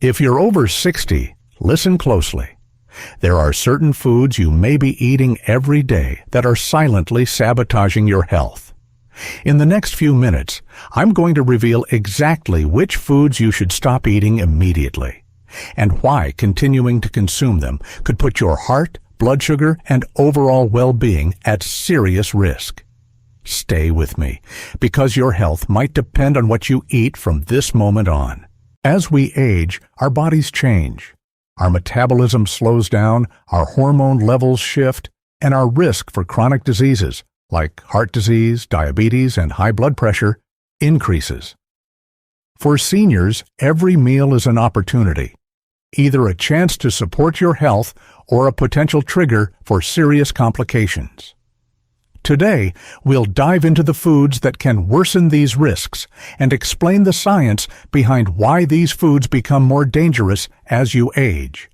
If you're over 60, listen closely. There are certain foods you may be eating every day that are silently sabotaging your health. In the next few minutes, I'm going to reveal exactly which foods you should stop eating immediately, and why continuing to consume them could put your heart, blood sugar, and overall well-being at serious risk. Stay with me, because your health might depend on what you eat from this moment on. As we age, our bodies change. Our metabolism slows down, our hormone levels shift, and our risk for chronic diseases, like heart disease, diabetes, and high blood pressure, increases. For seniors, every meal is an opportunity, either a chance to support your health or a potential trigger for serious complications. Today, we'll dive into the foods that can worsen these risks and explain the science behind why these foods become more dangerous as you age.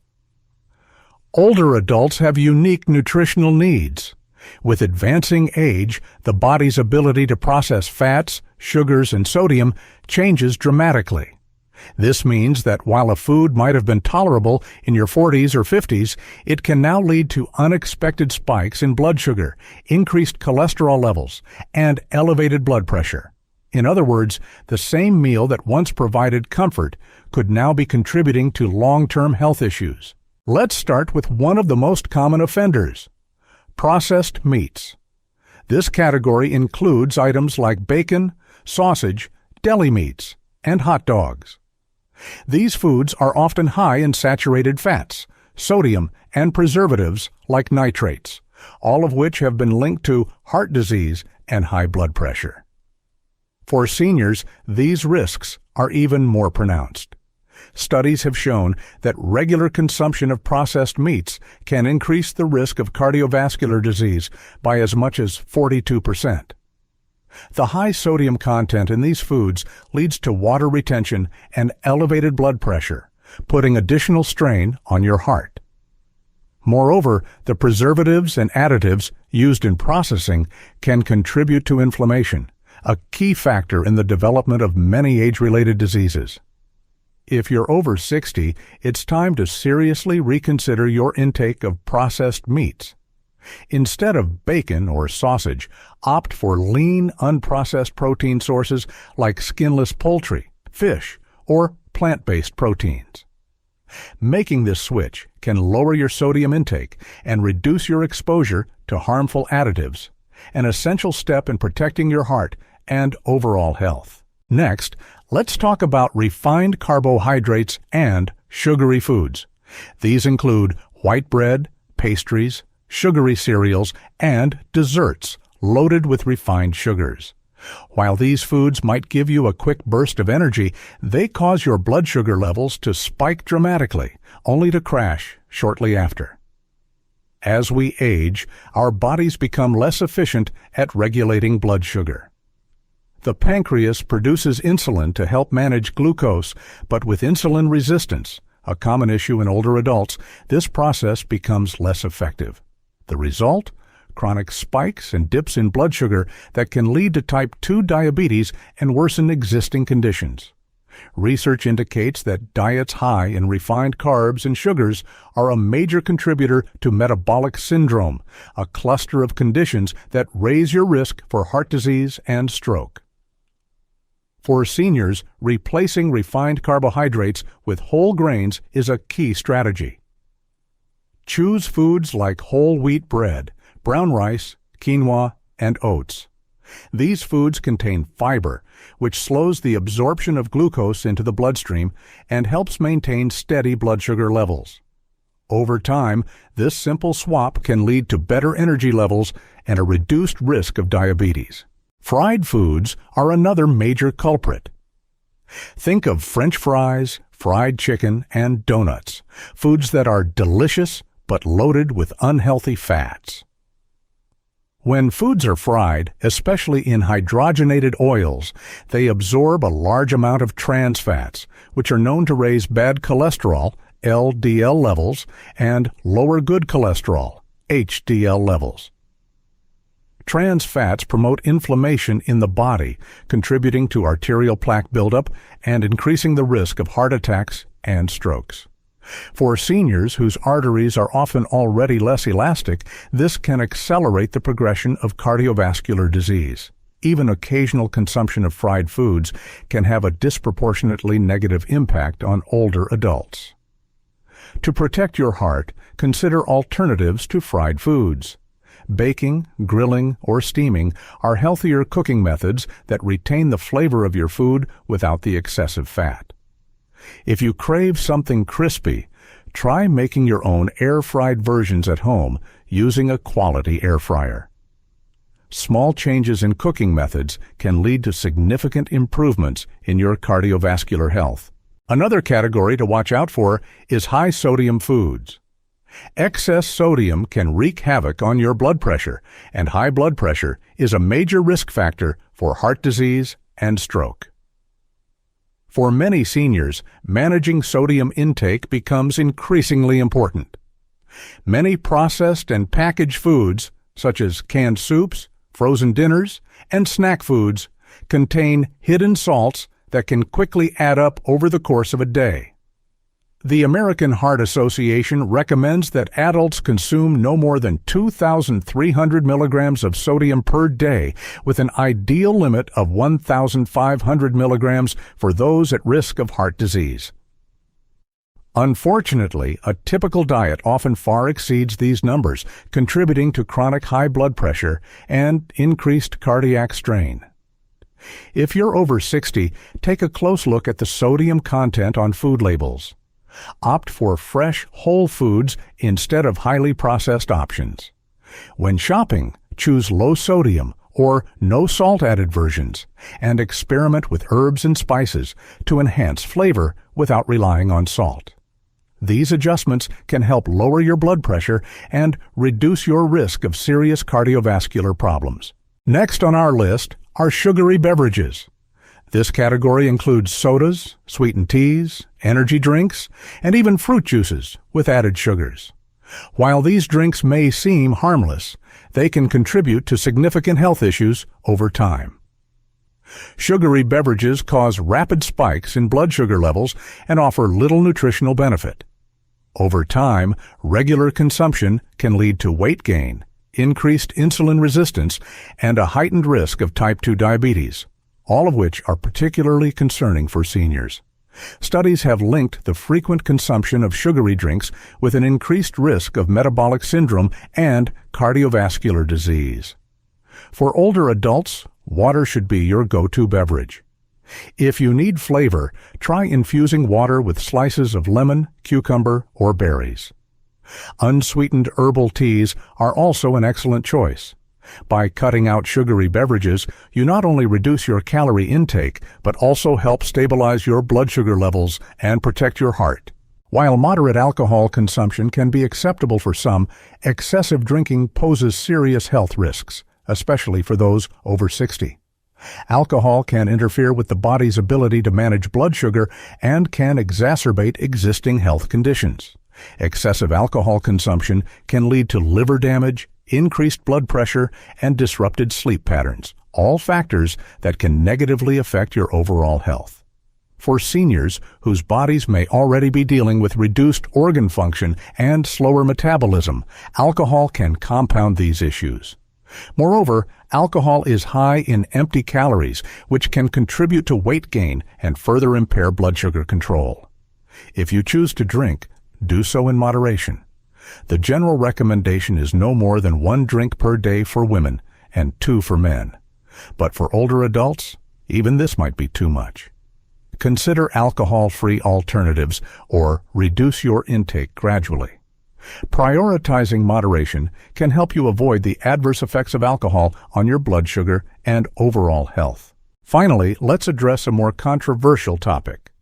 Older adults have unique nutritional needs. With advancing age, the body's ability to process fats, sugars, and sodium changes dramatically. This means that while a food might have been tolerable in your 40s or 50s, it can now lead to unexpected spikes in blood sugar, increased cholesterol levels, and elevated blood pressure. In other words, the same meal that once provided comfort could now be contributing to long-term health issues. Let's start with one of the most common offenders: processed meats. This category includes items like bacon, sausage, deli meats, and hot dogs. These foods are often high in saturated fats, sodium, and preservatives like nitrates, all of which have been linked to heart disease and high blood pressure. For seniors, these risks are even more pronounced. Studies have shown that regular consumption of processed meats can increase the risk of cardiovascular disease by as much as 42%. The high sodium content in these foods leads to water retention and elevated blood pressure, putting additional strain on your heart. Moreover, the preservatives and additives used in processing can contribute to inflammation, a key factor in the development of many age-related diseases. If you're over 60, it's time to seriously reconsider your intake of processed meats. Instead of bacon or sausage, opt for lean, unprocessed protein sources like skinless poultry, fish, or plant-based proteins. Making this switch can lower your sodium intake and reduce your exposure to harmful additives, an essential step in protecting your heart and overall health. Next, let's talk about refined carbohydrates and sugary foods. These include white bread, pastries, sugary cereals, and desserts loaded with refined sugars. While these foods might give you a quick burst of energy, they cause your blood sugar levels to spike dramatically, only to crash shortly after. As we age, our bodies become less efficient at regulating blood sugar. The pancreas produces insulin to help manage glucose, but with insulin resistance, a common issue in older adults, this process becomes less effective. The result? Chronic spikes and dips in blood sugar that can lead to type 2 diabetes and worsen existing conditions. Research indicates that diets high in refined carbs and sugars are a major contributor to metabolic syndrome, a cluster of conditions that raise your risk for heart disease and stroke. For seniors, replacing refined carbohydrates with whole grains is a key strategy. Choose foods like whole wheat bread, brown rice, quinoa, and oats. These foods contain fiber, which slows the absorption of glucose into the bloodstream and helps maintain steady blood sugar levels. Over time, this simple swap can lead to better energy levels and a reduced risk of diabetes. Fried foods are another major culprit. Think of French fries, fried chicken, and donuts, foods that are delicious but loaded with unhealthy fats. When foods are fried, especially in hydrogenated oils, they absorb a large amount of trans fats, which are known to raise bad cholesterol, LDL levels, and lower good cholesterol, HDL levels. Trans fats promote inflammation in the body, contributing to arterial plaque buildup and increasing the risk of heart attacks and strokes. For seniors whose arteries are often already less elastic, this can accelerate the progression of cardiovascular disease. Even occasional consumption of fried foods can have a disproportionately negative impact on older adults. To protect your heart, consider alternatives to fried foods. Baking, grilling, or steaming are healthier cooking methods that retain the flavor of your food without the excessive fat. If you crave something crispy, try making your own air-fried versions at home using a quality air fryer. Small changes in cooking methods can lead to significant improvements in your cardiovascular health. Another category to watch out for is high-sodium foods. Excess sodium can wreak havoc on your blood pressure, and high blood pressure is a major risk factor for heart disease and stroke. For many seniors, managing sodium intake becomes increasingly important. Many processed and packaged foods, such as canned soups, frozen dinners, and snack foods, contain hidden salts that can quickly add up over the course of a day. The American Heart Association recommends that adults consume no more than 2,300 milligrams of sodium per day, with an ideal limit of 1,500 milligrams for those at risk of heart disease. Unfortunately, a typical diet often far exceeds these numbers, contributing to chronic high blood pressure and increased cardiac strain. If you're over 60, take a close look at the sodium content on food labels. Opt for fresh, whole foods instead of highly processed options. When shopping, choose low sodium or no salt added versions, and experiment with herbs and spices to enhance flavor without relying on salt. These adjustments can help lower your blood pressure and reduce your risk of serious cardiovascular problems. Next on our list are sugary beverages. This category includes sodas, sweetened teas, energy drinks, and even fruit juices with added sugars. While these drinks may seem harmless, they can contribute to significant health issues over time. Sugary beverages cause rapid spikes in blood sugar levels and offer little nutritional benefit. Over time, regular consumption can lead to weight gain, increased insulin resistance, and a heightened risk of type 2 diabetes, all of which are particularly concerning for seniors. Studies have linked the frequent consumption of sugary drinks with an increased risk of metabolic syndrome and cardiovascular disease. For older adults, water should be your go-to beverage. If you need flavor, try infusing water with slices of lemon, cucumber, or berries. Unsweetened herbal teas are also an excellent choice. By cutting out sugary beverages, you not only reduce your calorie intake, but also help stabilize your blood sugar levels and protect your heart. While moderate alcohol consumption can be acceptable for some, excessive drinking poses serious health risks, especially for those over 60. Alcohol can interfere with the body's ability to manage blood sugar and can exacerbate existing health conditions. Excessive alcohol consumption can lead to liver damage, increased blood pressure, and disrupted sleep patterns, all factors that can negatively affect your overall health. For seniors whose bodies may already be dealing with reduced organ function and slower metabolism, alcohol can compound these issues. Moreover, alcohol is high in empty calories, which can contribute to weight gain and further impair blood sugar control. If you choose to drink, do so in moderation. The general recommendation is no more than 1 drink per day for women and 2 for men. But for older adults, even this might be too much. Consider alcohol-free alternatives or reduce your intake gradually. Prioritizing moderation can help you avoid the adverse effects of alcohol on your blood sugar and overall health. Finally, let's address a more controversial topic: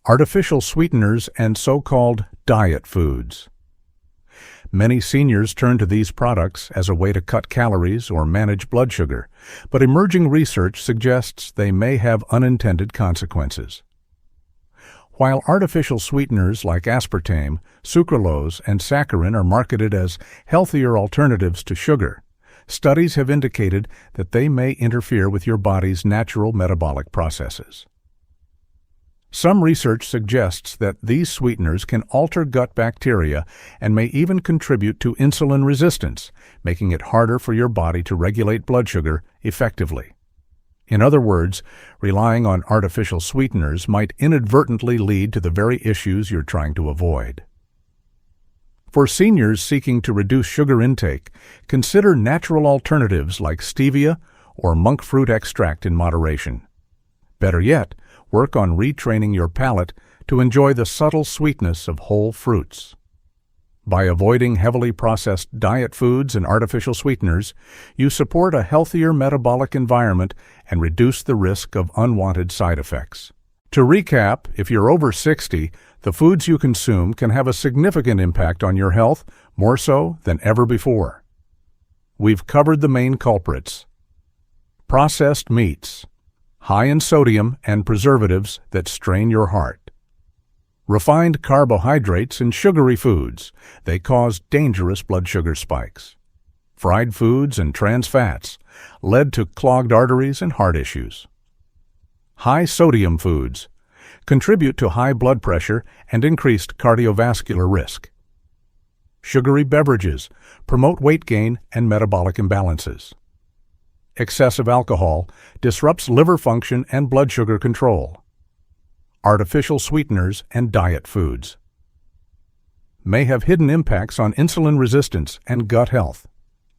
artificial sweeteners and so-called diet foods. Many seniors turn to these products as a way to cut calories or manage blood sugar, but emerging research suggests they may have unintended consequences. While artificial sweeteners like aspartame, sucralose, and saccharin are marketed as healthier alternatives to sugar, studies have indicated that they may interfere with your body's natural metabolic processes. Some research suggests that these sweeteners can alter gut bacteria and may even contribute to insulin resistance, making it harder for your body to regulate blood sugar effectively. In other words, relying on artificial sweeteners might inadvertently lead to the very issues you're trying to avoid. For seniors seeking to reduce sugar intake, consider natural alternatives like stevia or monk fruit extract in moderation. Better yet, work on retraining your palate to enjoy the subtle sweetness of whole fruits. By avoiding heavily processed diet foods and artificial sweeteners, you support a healthier metabolic environment and reduce the risk of unwanted side effects. To recap, if you're over 60, the foods you consume can have a significant impact on your health, more so than ever before. We've covered the main culprits. Processed meats, high in sodium and preservatives that strain your heart. Refined carbohydrates and sugary foods, they cause dangerous blood sugar spikes. Fried foods and trans fats led to clogged arteries and heart issues. High sodium foods contribute to high blood pressure and increased cardiovascular risk. Sugary beverages promote weight gain and metabolic imbalances. Excessive alcohol disrupts liver function and blood sugar control. Artificial sweeteners and diet foods may have hidden impacts on insulin resistance and gut health.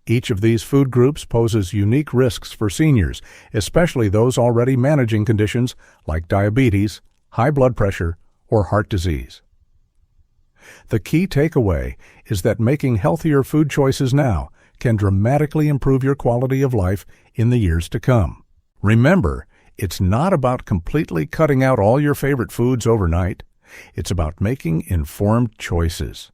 Each of these food groups poses unique risks for seniors, especially those already managing conditions like diabetes, high blood pressure, or heart disease. The key takeaway is that making healthier food choices now can dramatically improve your quality of life in the years to come. Remember, it's not about completely cutting out all your favorite foods overnight. It's about making informed choices.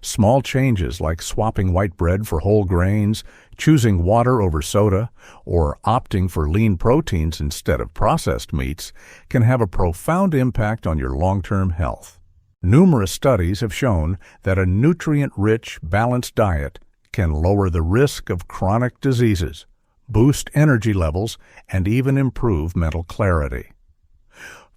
Small changes like swapping white bread for whole grains, choosing water over soda, or opting for lean proteins instead of processed meats can have a profound impact on your long-term health. Numerous studies have shown that a nutrient-rich, balanced diet can lower the risk of chronic diseases, boost energy levels, and even improve mental clarity.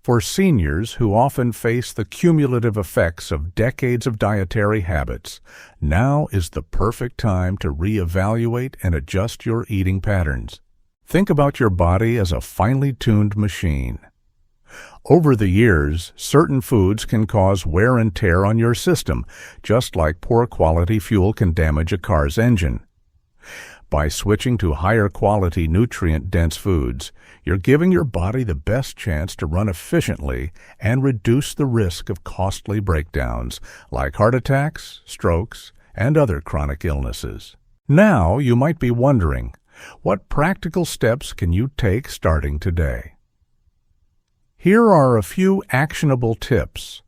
For seniors who often face the cumulative effects of decades of dietary habits, now is the perfect time to reevaluate and adjust your eating patterns. Think about your body as a finely tuned machine. Over the years, certain foods can cause wear and tear on your system, just like poor quality fuel can damage a car's engine. By switching to higher quality nutrient-dense foods, you're giving your body the best chance to run efficiently and reduce the risk of costly breakdowns like heart attacks, strokes, and other chronic illnesses. Now you might be wondering, what practical steps can you take starting today? Here are a few actionable tips.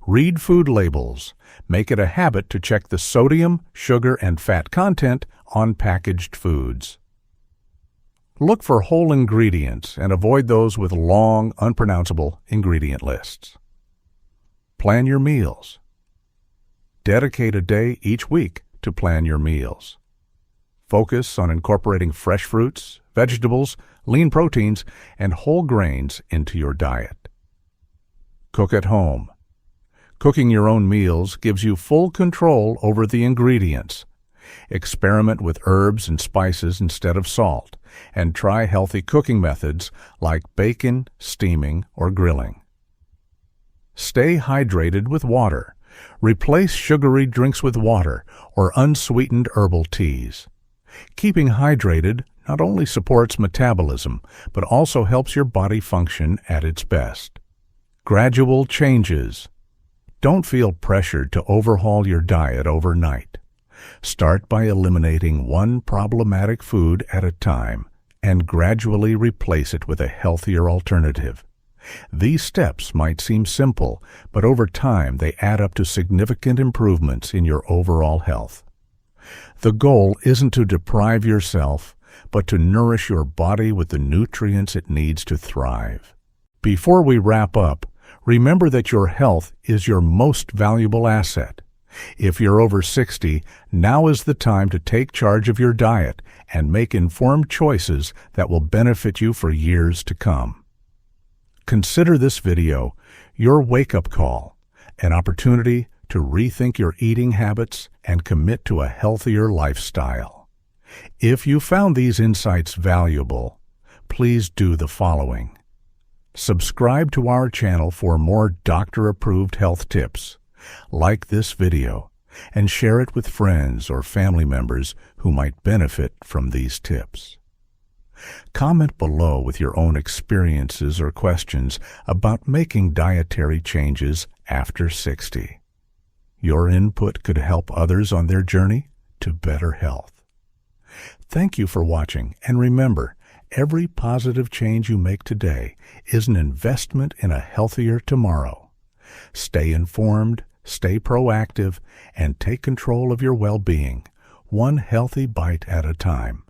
Read food labels. Make it a habit to check the sodium, sugar, and fat content on packaged foods. Look for whole ingredients and avoid those with long, unpronounceable ingredient lists. Plan your meals. Dedicate a day each week to plan your meals. Focus on incorporating fresh fruits, vegetables, lean proteins, and whole grains into your diet. Cook at home. Cooking your own meals gives you full control over the ingredients. Experiment with herbs and spices instead of salt, and try healthy cooking methods like bacon, steaming, or grilling. Stay hydrated with water. Replace sugary drinks with water or unsweetened herbal teas. Keeping hydrated not only supports metabolism, but also helps your body function at its best. Gradual changes. Don't feel pressured to overhaul your diet overnight. Start by eliminating one problematic food at a time and gradually replace it with a healthier alternative. These steps might seem simple, but over time they add up to significant improvements in your overall health. The goal isn't to deprive yourself, but to nourish your body with the nutrients it needs to thrive. Before we wrap up, remember that your health is your most valuable asset. If you're over 60, now is the time to take charge of your diet and make informed choices that will benefit you for years to come. Consider this video your wake-up call, an opportunity to rethink your eating habits and commit to a healthier lifestyle. If you found these insights valuable, please do the following. Subscribe to our channel for more doctor-approved health tips. Like this video and share it with friends or family members who might benefit from these tips. Comment below with your own experiences or questions about making dietary changes after 60. Your input could help others on their journey to better health. Thank you for watching, and remember, every positive change you make today is an investment in a healthier tomorrow. Stay informed, stay proactive, and take control of your well-being, one healthy bite at a time.